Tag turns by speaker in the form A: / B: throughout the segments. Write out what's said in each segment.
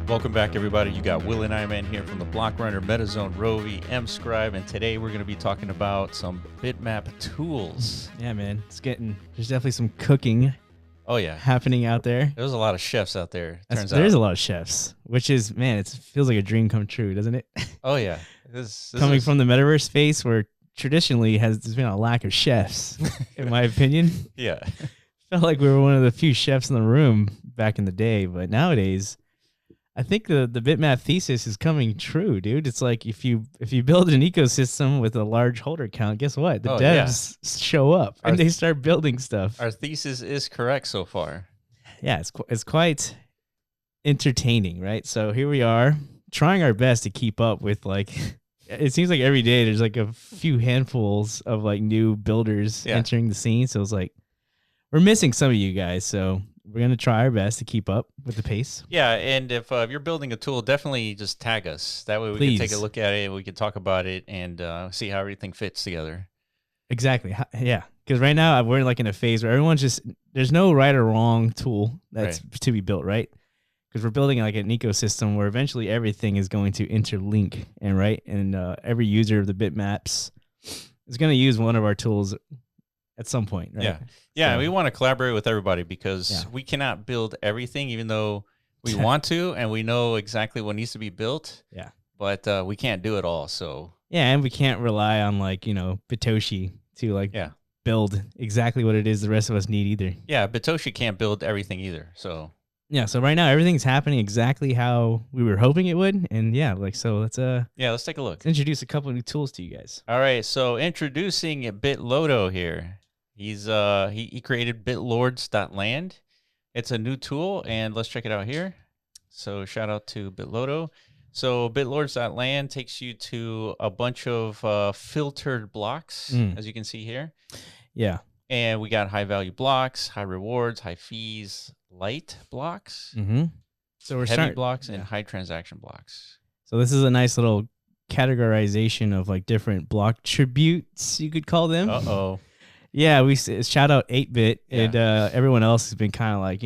A: Welcome back, everybody. You got Will and I Man here from the Block Runner, MetaZone, Rovi, MScribe, and today we're going to be talking about some bitmap tools.
B: Yeah, man, there's definitely some cooking.
A: Oh yeah,
B: happening out there.
A: There's a lot of chefs out there.
B: There's a lot of chefs, which is, man, it feels like a dream come true, doesn't it?
A: Oh yeah,
B: coming from the Metaverse space where traditionally there's been a lack of chefs, in my opinion.
A: Yeah,
B: felt like we were one of the few chefs in the room back in the day, but nowadays, I think the bitmap thesis is coming true, dude. It's like if you build an ecosystem with a large holder count, guess what? The devs show up and they start building stuff.
A: Our thesis is correct so far.
B: Yeah, it's quite entertaining, right? So here we are trying our best to keep up with, like, it seems like every day there's like a few handfuls of like new builders entering the scene. So it's like we're missing some of you guys. So we're going to try our best to keep up with the pace.
A: Yeah, and if you're building a tool, definitely just tag us. That way we can take a look at it, we can talk about it, and see how everything fits together.
B: Exactly. Yeah, because right now we're like in a phase where there's no right or wrong tool that's to be built, right? Because we're building like an ecosystem where eventually everything is going to interlink, and every user of the bitmaps is going to use one of our tools at some point, right?
A: Yeah, so we want to collaborate with everybody because we cannot build everything, even though we want to, and we know exactly what needs to be built.
B: Yeah,
A: but we can't do it all. So
B: and we can't rely on Bitoshi to build exactly what it is the rest of us need either.
A: Yeah, Bitoshi can't build everything either. So
B: so right now everything's happening exactly how we were hoping it would, and so let's
A: let's take a look.
B: Let's introduce a couple of new tools to you guys.
A: All right, so introducing BitLodo here. He's he created bitlords.land. It's a new tool, and let's check it out here. So shout out to BitLodo. So bitlords.land takes you to a bunch of filtered blocks, as you can see here.
B: Yeah.
A: And we got high value blocks, high rewards, high fees, light blocks,
B: so we're
A: heavy blocks, and high transaction blocks.
B: So this is a nice little categorization of like different block tributes, you could call them. Yeah, we shout out 8-bit, and everyone else has been kind of like,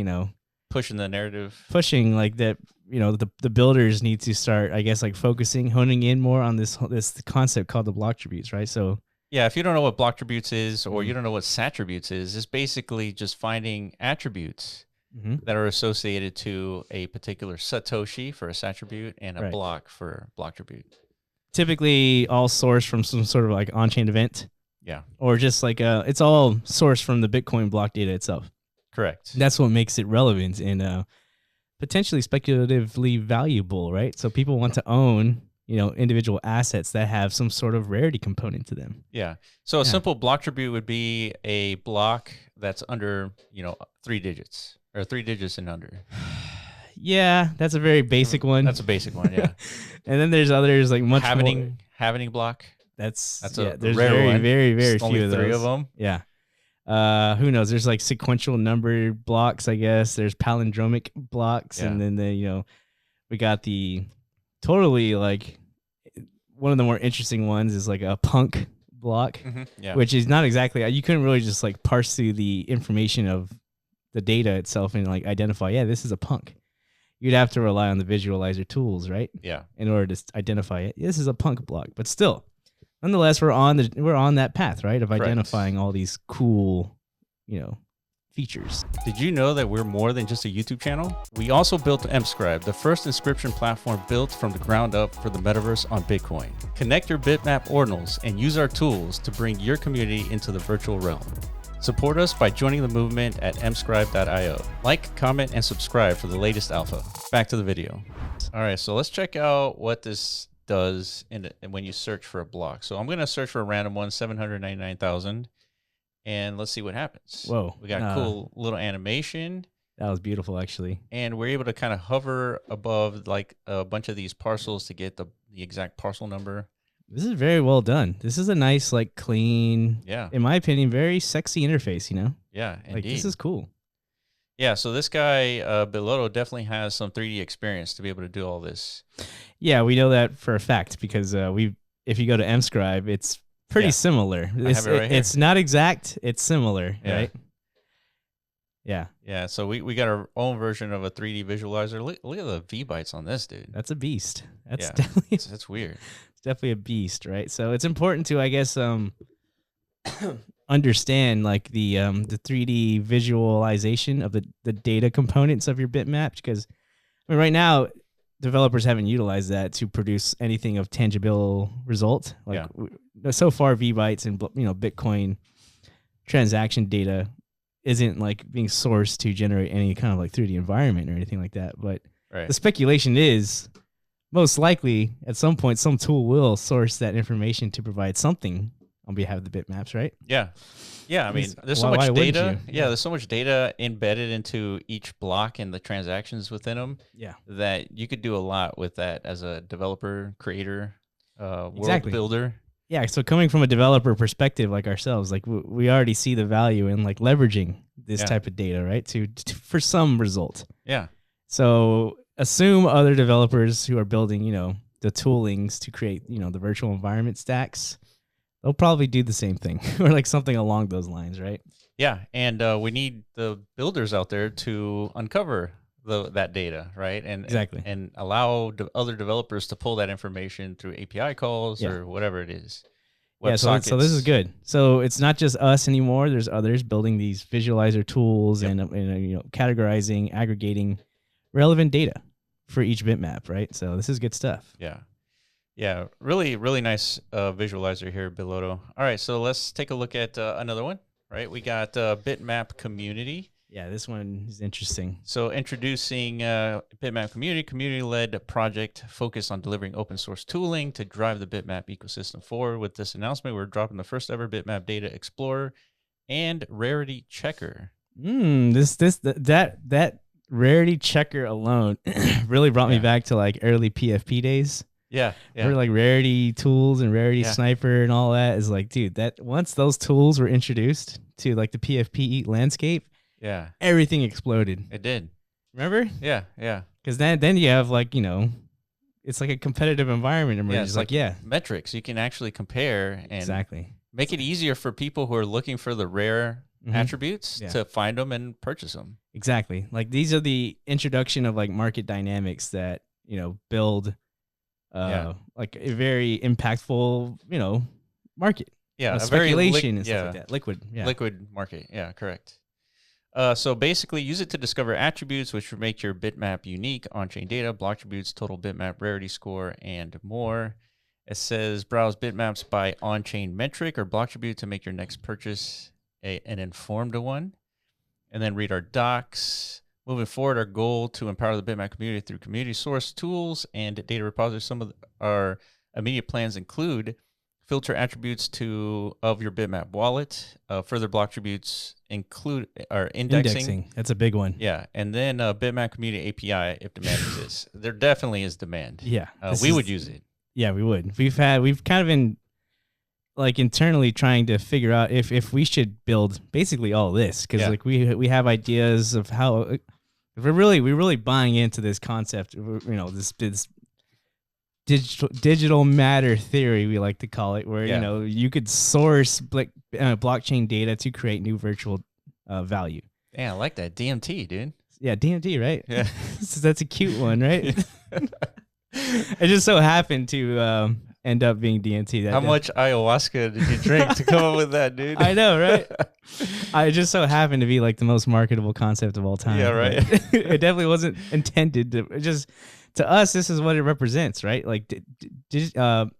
A: pushing the narrative,
B: pushing like that. The builders need to start, I guess, like honing in more on this concept called the block tributes, right? So
A: yeah, if you don't know what block tributes is, or you don't know what sattributes is, it's basically just finding attributes that are associated to a particular Satoshi for a sattribute and a block for block tribute.
B: Typically all sourced from some sort of like on-chain event.
A: Yeah.
B: Or just like it's all sourced from the Bitcoin block data itself.
A: Correct.
B: That's what makes it relevant and potentially speculatively valuable, right? So people want to own, individual assets that have some sort of rarity component to them.
A: Yeah. So a simple block tribute would be a block that's under, 3 digits or 3 digits and under.
B: Yeah, that's a very basic one.
A: That's a basic one, yeah.
B: And then there's others like much
A: Halvening block.
B: That's
A: a
B: there's
A: rare
B: very,
A: one.
B: very, very
A: It's
B: few
A: only
B: of those.
A: 3 of them.
B: Yeah. Who knows? There's like sequential number blocks, I guess. There's palindromic blocks, and then we got the totally like one of the more interesting ones is like a punk block, which is not exactly, you couldn't really just like parse through the information of the data itself and like identify, this is a punk. You'd have to rely on the visualizer tools, right?
A: Yeah.
B: In order to identify it. This is a punk block, but still, nonetheless, we're on that path, right, of identifying all these cool, features.
A: Did you know that we're more than just a YouTube channel? We also built MScribe, the first inscription platform built from the ground up for the metaverse on Bitcoin. Connect your bitmap ordinals and use our tools to bring your community into the virtual realm. Support us by joining the movement at mscribe.io. Like, comment, and subscribe for the latest alpha. Back to the video. All right, so let's check out what this does when you search for a block. So I'm going to search for a random one, 799,000, and let's see what happens.
B: Whoa.
A: We got a cool little animation.
B: That was beautiful, actually.
A: And we're able to kind of hover above like a bunch of these parcels to get the exact parcel number.
B: This is very well done. This is a nice, like, clean, in my opinion, very sexy interface,
A: Yeah, indeed.
B: Like, this is cool.
A: Yeah, so this guy, BitLodo, definitely has some 3D experience to be able to do all this.
B: Yeah, we know that for a fact because if you go to MScribe, it's pretty similar.
A: I have it right here.
B: It's not exact, it's similar, right? Yeah.
A: Yeah. So we got our own version of a 3D visualizer. Look at the V bytes on this, dude.
B: That's a beast. That's
A: Yeah.
B: definitely
A: That's weird.
B: it's definitely a beast, right? So it's important to, I guess, understand like the 3D visualization of the data components of your bitmap, because I mean, right now developers haven't utilized that to produce anything of tangible result. Like so far, V-bytes and Bitcoin transaction data isn't like being sourced to generate any kind of like 3D environment or anything like that. But the speculation is most likely at some point some tool will source that information to provide something on behalf of the bitmaps, right?
A: Yeah. Yeah, I mean, there's so much data. Yeah, there's so much data embedded into each block and the transactions within them.
B: Yeah,
A: that you could do a lot with that as a developer, creator, world builder.
B: Yeah, so coming from a developer perspective, like ourselves, like we already see the value in like leveraging this type of data, right? To for some result.
A: Yeah.
B: So assume other developers who are building, the toolings to create, the virtual environment stacks, they'll probably do the same thing or like something along those lines, right?
A: Yeah, and we need the builders out there to uncover that data, right? And and allow other developers to pull that information through API calls or whatever it is.
B: So this is good. So it's not just us anymore. There's others building these visualizer tools and categorizing, aggregating relevant data for each bitmap, right? So this is good stuff.
A: Yeah. Yeah, really, really nice visualizer here, Biloto. All right, so let's take a look at another one, right? We got Bitmap Community.
B: Yeah, this one is interesting.
A: So introducing Bitmap Community, community-led project focused on delivering open source tooling to drive the Bitmap ecosystem forward. With this announcement, we're dropping the first ever Bitmap Data Explorer and Rarity Checker.
B: That Rarity Checker alone really brought me back to like early PFP days.
A: Yeah.
B: Or like Rarity tools and Rarity Sniper and all that is like, dude, that once those tools were introduced to like the PFP landscape, everything exploded.
A: It did.
B: Remember?
A: Yeah.
B: Because then you have like, it's like a competitive environment emerges.
A: Yeah, metrics. You can actually compare and make it easier for people who are looking for the rare attributes to find them and purchase them.
B: Exactly. Like these are the introduction of like market dynamics that, build like a very impactful, market.
A: Yeah, a
B: speculation and stuff like that.
A: Liquid market. Yeah, correct. So basically, use it to discover attributes which would make your bitmap unique, on-chain data, block attributes, total bitmap rarity score, and more. It says browse bitmaps by on-chain metric or block attribute to make your next purchase an informed one. And then read our docs. Moving forward, our goal to empower the Bitmap community through community source tools and data repositories. Some of our immediate plans include filter attributes of your Bitmap wallet. Further block attributes include indexing.
B: That's a big one.
A: Yeah, and then Bitmap community API if demand exists. There definitely is demand.
B: Yeah,
A: we would use it.
B: Yeah, we would. We've kind of been like internally trying to figure out if we should build basically all this, because like we have ideas of how if we're really buying into this concept, this digital matter theory, we like to call it, where you could source blockchain data to create new virtual value.
A: Yeah, I like that DMT, dude.
B: Yeah, DMT, right?
A: Yeah,
B: that's a cute one, right? It just so happened to end up being DMT.
A: How much ayahuasca did you drink to come up with that, dude?
B: I know, right? I just so happened to be like the most marketable concept of all time.
A: Yeah, right.
B: It definitely wasn't intended to. To us, this is what it represents, right? Like a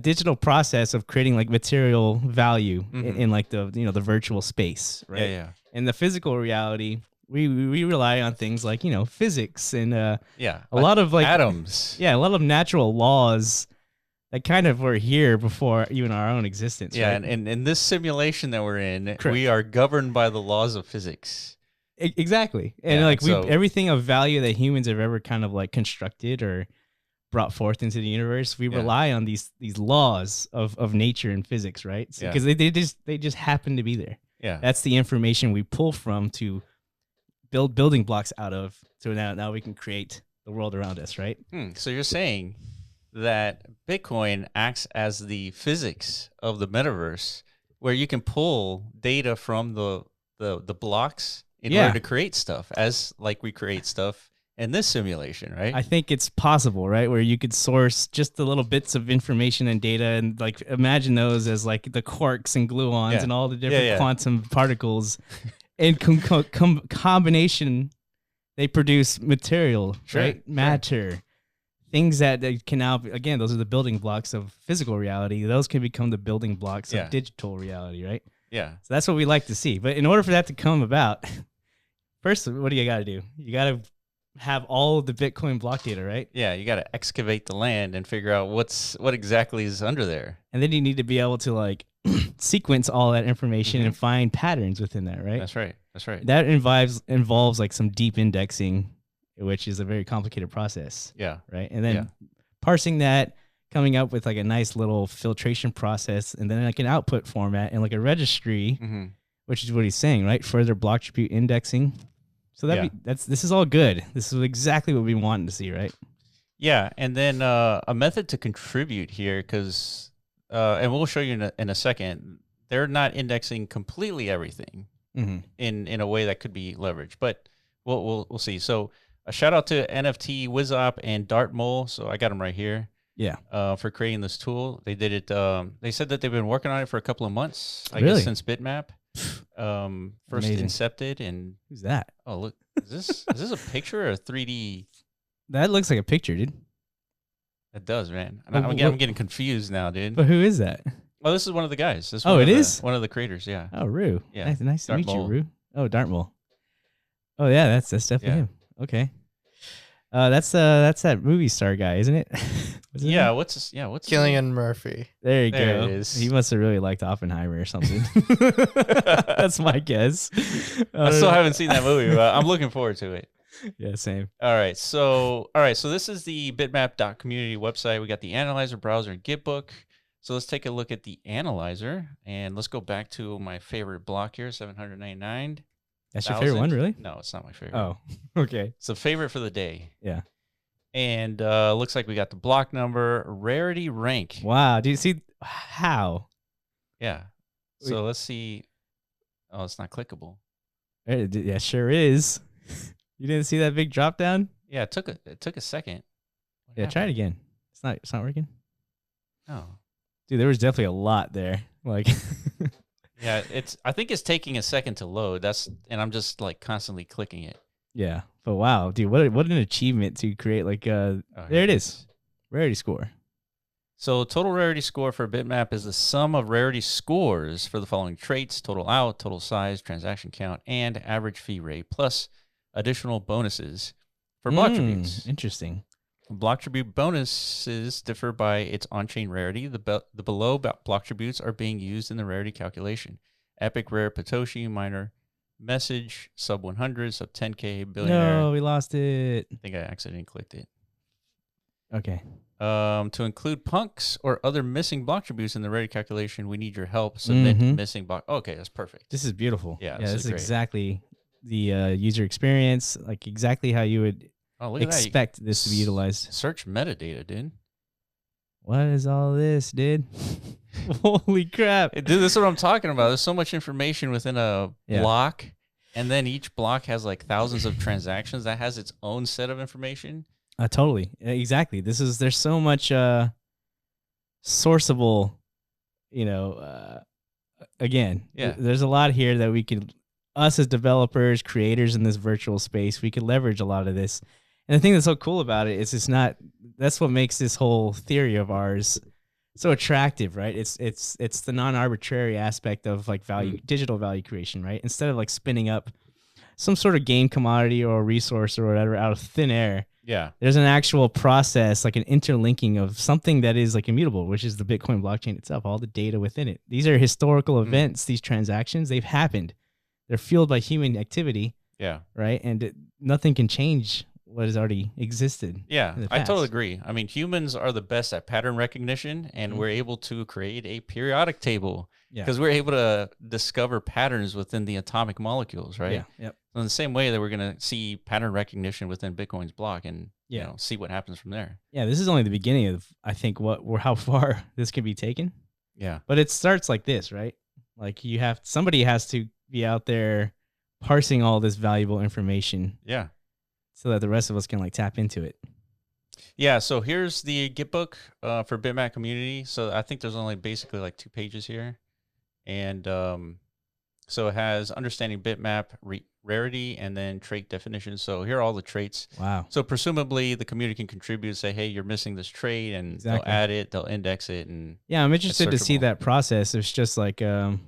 B: digital process of creating like material value in like the virtual space, right?
A: Yeah.
B: In the physical reality, we rely on things like physics and a lot of like
A: atoms.
B: Yeah, a lot of natural laws that kind of were here before even our own existence.
A: Yeah,
B: right?
A: and in this simulation that we're in, we are governed by the laws of physics.
B: Exactly. And everything of value that humans have ever kind of like constructed or brought forth into the universe, we rely on these laws of nature and physics, right? Because they just happen to be there.
A: Yeah.
B: That's the information we pull from to build building blocks out of. So now we can create the world around us, right?
A: So you're saying that Bitcoin acts as the physics of the metaverse, where you can pull data from the blocks in order to create stuff, as like we create stuff in this simulation, right?
B: I think it's possible, right? Where you could source just the little bits of information and data and like imagine those as like the quarks and gluons and all the different quantum particles. And combination, they produce material, right? Matter. Things that can now, again, those are the building blocks of physical reality. Those can become the building blocks of digital reality, right?
A: Yeah.
B: So that's what we like to see. But in order for that to come about, first, what do you got to do? You got to have all of the Bitcoin block data, right?
A: Yeah, you got to excavate the land and figure out what exactly is under there.
B: And then you need to be able to like sequence all that information and find patterns within that, right?
A: That's right. That's right.
B: That involves like some deep indexing, which is a very complicated process.
A: Yeah.
B: Right. And then parsing that, coming up with like a nice little filtration process, and then like an output format and like a registry, which is what he's saying, right? Further block attribute indexing. So this is all good. This is exactly what we want to see, right?
A: Yeah, and then a method to contribute here, because and we'll show you in a second. They're not indexing completely everything in a way that could be leveraged, but we'll see. So a shout out to NFT Wizop and Dartmole. So I got them right here.
B: Yeah.
A: For creating this tool, they did it. They said that they've been working on it for a couple of months. I
B: Really?
A: guess since Bitmap. First
B: Amazing.
A: incepted, and
B: Who's that?
A: oh look, is this a picture or a 3D?
B: That looks like a picture, dude.
A: It does, man. I'm getting confused now, dude.
B: But who is that?
A: Oh, this is one of the guys. This
B: it is
A: one of the creators. Yeah.
B: Oh, Rue.
A: Yeah.
B: Nice to meet you,
A: Dartmole.
B: Rue. Oh, Dartmole. Oh yeah, that's definitely him. Okay. That's that movie star guy, isn't it?
A: Yeah. What's his
C: Cillian Murphy.
B: There you
A: There
B: go.
A: it is.
B: He must have really liked Oppenheimer or something. That's my guess.
A: I still haven't seen that movie, but I'm looking forward to it.
B: Yeah, same.
A: All right. So this is the bitmap.community website. We got the analyzer, browser, and Gitbook. So let's take a look at the analyzer, and let's go back to my favorite block here, 799.
B: That's your favorite one, really?
A: No, it's not my favorite.
B: Oh, okay.
A: It's a favorite for the day.
B: Yeah.
A: And looks like we got the block number, rarity, rank.
B: Wow. Do you see how?
A: Yeah. So let's see. Oh, it's not clickable.
B: Yeah, sure is. You didn't see that big drop down?
A: Yeah, it took a second.
B: Yeah, try it again. It's not working.
A: Oh.
B: Dude, there was definitely a lot there. Like
A: yeah, I think it's taking a second to load. And I'm just like constantly clicking it.
B: Yeah. But wow, dude, what an achievement to create like there it is. Rarity score.
A: So total rarity score for Bitmap is the sum of rarity scores for the following traits: total out, total size, transaction count, and average fee rate, plus additional bonuses for block attributes.
B: Interesting.
A: Block attribute bonuses differ by its on-chain rarity. The below block attributes are being used in the rarity calculation: epic, rare, Patoshi, minor, message, sub 100, sub 10K, billionaire.
B: No, we lost it.
A: I think I accidentally clicked it.
B: Okay.
A: To include punks or other missing block attributes in the rarity calculation, we need your help. Submit missing block. Okay, that's perfect.
B: This is beautiful.
A: Yeah,
B: this is
A: great.
B: Exactly the user experience, like exactly how you would expect this to be utilized.
A: Search metadata, dude.
B: What is all this, dude? Holy crap.
A: Dude, this is what I'm talking about. There's so much information within a block, and then each block has like thousands of transactions that has its own set of information.
B: Totally. Exactly. There's so much sourceable, again, there's a lot here that we could, us as developers, creators in this virtual space, we could leverage a lot of this. And the thing that's so cool about it is that's what makes this whole theory of ours so attractive, right? It's the non-arbitrary aspect of like digital value creation, right? Instead of like spinning up some sort of game commodity or resource or whatever out of thin air.
A: Yeah.
B: There's an actual process, like an interlinking of something that is like immutable, which is the Bitcoin blockchain itself, all the data within it. These are historical events, these transactions, they've happened. They're fueled by human activity.
A: Yeah.
B: Right? And nothing can change what has already existed.
A: Yeah, I totally agree. I mean, humans are the best at pattern recognition, and we're able to create a periodic table because we're able to discover patterns within the atomic molecules, right?
B: Yeah. Yep.
A: So in the same way that we're going to see pattern recognition within Bitcoin's block and see what happens from there.
B: Yeah, this is only the beginning of, I think, how far this can be taken.
A: Yeah.
B: But it starts like this, right? Like somebody has to be out there parsing all this valuable information.
A: Yeah.
B: So that the rest of us can like tap into it.
A: Yeah, so here's the Gitbook for Bitmap community. So I think there's only basically like 2 pages here. And so it has understanding bitmap, rarity, and then trait definitions. So here are all the traits.
B: Wow.
A: So presumably the community can contribute, say, hey, you're missing this trait, and they'll add it, they'll index it. And
B: yeah, I'm interested to see that process. It's just like, is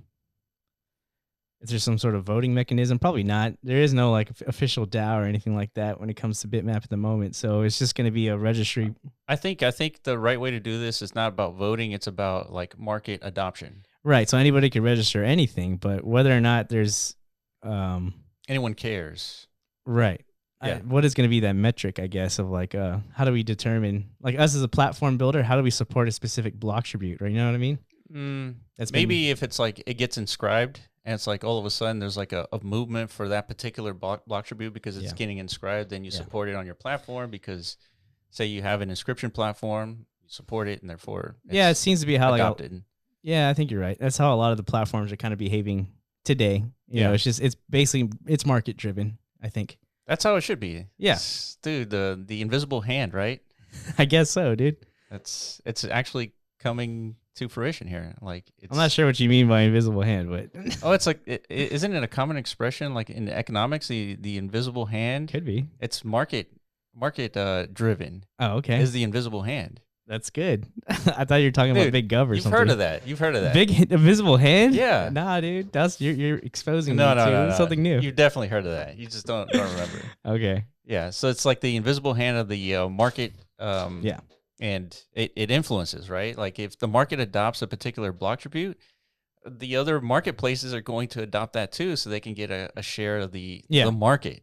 B: there some sort of voting mechanism? Probably not. There is no like official DAO or anything like that when it comes to Bitmap at the moment. So it's just going to be a registry.
A: I think the right way to do this is not about voting. It's about like market adoption.
B: Right. So anybody can register anything, but whether or not there's
A: anyone cares.
B: Right.
A: Yeah.
B: What is going to be that metric, I guess, of like how do we determine, like us as a platform builder, how do we support a specific block attribute, right? You know what I mean?
A: That's maybe if it's like it gets inscribed and it's like all of a sudden there's like a movement for that particular block attribute because it's getting inscribed, then you support it on your platform because say you have an inscription platform, you support it, and therefore
B: it seems to be how
A: adopted.
B: I think you're right. That's how a lot of the platforms are kind of behaving today. You know, it's basically market driven, I think.
A: That's how it should be.
B: Yeah.
A: Dude, the invisible hand, right?
B: I guess so, dude.
A: It's actually coming to fruition here. Like
B: I'm not sure what you mean by invisible hand, but
A: it's like isn't it a common expression like in economics, the invisible hand?
B: Could be.
A: It's market driven.
B: Oh, okay.
A: Is the invisible hand.
B: That's good. I thought you were talking about big gov or something.
A: You've heard of that.
B: Big invisible hand?
A: Yeah.
B: Nah, dude. That's you're exposing me to something new.
A: You've definitely heard of that. You just don't remember.
B: Okay.
A: Yeah. So it's like the invisible hand of the market. And it influences, right? Like if the market adopts a particular block attribute, the other marketplaces are going to adopt that too, so they can get a share of the market.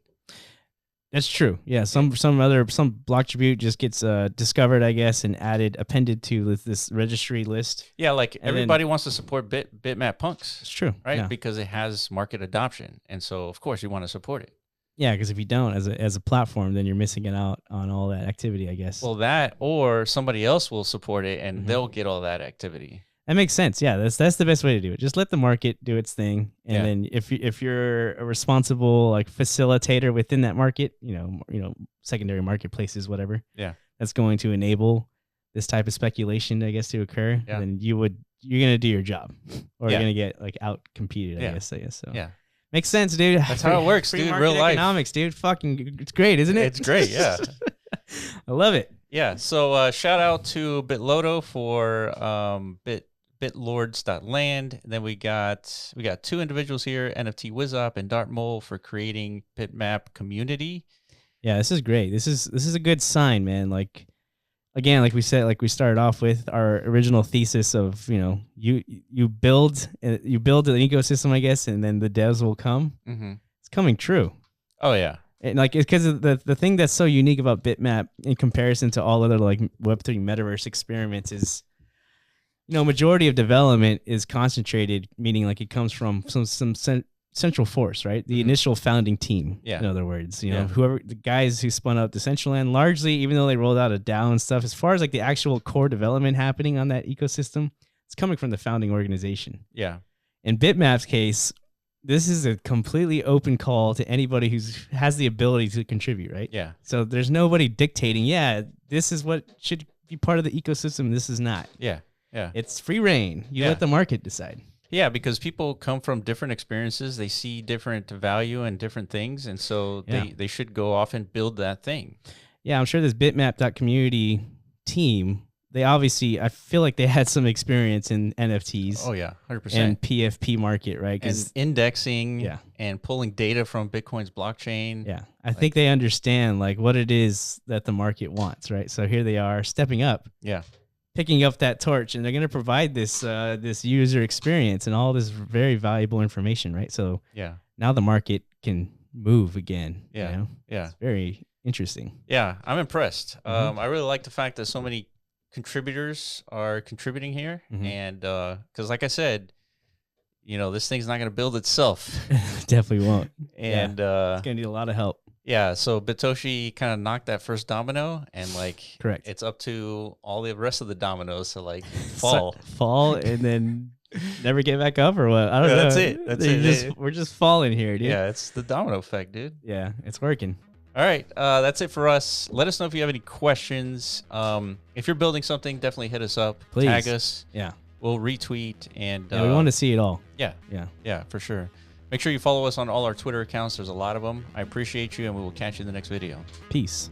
B: That's true. Yeah, some block attribute just gets discovered, I guess, and appended to this registry list.
A: Yeah, like everybody wants to support Bitmap punks.
B: It's true,
A: right? Because it has market adoption, and so of course you want to support it.
B: Yeah, because if you don't, as a platform, then you're missing out on all that activity, I guess.
A: Well, that or somebody else will support it, and they'll get all that activity.
B: That makes sense. Yeah, that's the best way to do it. Just let the market do its thing, and then if you're a responsible like facilitator within that market, you know, secondary marketplaces, whatever.
A: Yeah,
B: that's going to enable this type of speculation, I guess, to occur. Yeah. Then you're gonna do your job, or you're gonna get like out competed. I guess. So yeah. Makes sense, dude.
A: That's how it works, dude. Real life
B: economics, dude. Fucking, it's great, isn't it?
A: It's great, yeah.
B: I love it.
A: Yeah. So shout out to Bitlodo for bitlords.land. Then we got 2 individuals here, NFT Wizop and Dartmole, for creating Bitmap community.
B: Yeah, this is great. This is a good sign, man. Like again, like we said, like we started off with our original thesis of, you build an ecosystem, I guess, and then the devs will come. Mm-hmm. It's coming true.
A: Oh yeah.
B: And like, it's because the thing that's so unique about Bitmap in comparison to all other like Web3 metaverse experiments is, majority of development is concentrated, meaning like it comes from some central force, right? The initial founding team. Yeah. In other words, whoever the guys who spun up Decentraland, largely, even though they rolled out a DAO and stuff, as far as like the actual core development happening on that ecosystem, it's coming from the founding organization.
A: Yeah.
B: In Bitmap's case, this is a completely open call to anybody who has the ability to contribute, right?
A: Yeah.
B: So there's nobody dictating, this is what should be part of the ecosystem, this is not.
A: Yeah. Yeah.
B: It's free reign. You let the market decide.
A: Yeah, because people come from different experiences. They see different value in different things, and so they should go off and build that thing.
B: Yeah, I'm sure this bitmap.community team, they obviously, I feel like they had some experience in NFTs.
A: Oh, yeah, 100%.
B: And PFP market, right?
A: And indexing and pulling data from Bitcoin's blockchain.
B: Yeah, I think they understand like what it is that the market wants, right? So here they are stepping up.
A: Yeah.
B: Picking up that torch, and they're going to provide this this user experience and all this very valuable information, right? So now the market can move again.
A: Yeah,
B: it's very interesting.
A: Yeah, I'm impressed. I really like the fact that so many contributors are contributing here, and because like I said, this thing's not going to build itself.
B: Definitely won't.
A: And
B: it's going to need a lot of help.
A: Yeah, so Bitoshi kind of knocked that first domino, and
B: correct.
A: It's up to all the rest of the dominoes to fall,
B: and then Never get back up or what? I don't know.
A: That's it. That's it.
B: We're just falling here, dude.
A: Yeah, it's the domino effect, dude.
B: Yeah, it's working.
A: All right, that's it for us. Let us know if you have any questions. If you're building something, definitely hit us up.
B: Please.
A: Tag us.
B: Yeah.
A: We'll retweet and
B: we want to see it all.
A: Yeah, for sure. Make sure you follow us on all our Twitter accounts. There's a lot of them. I appreciate you, and we will catch you in the next video.
B: Peace.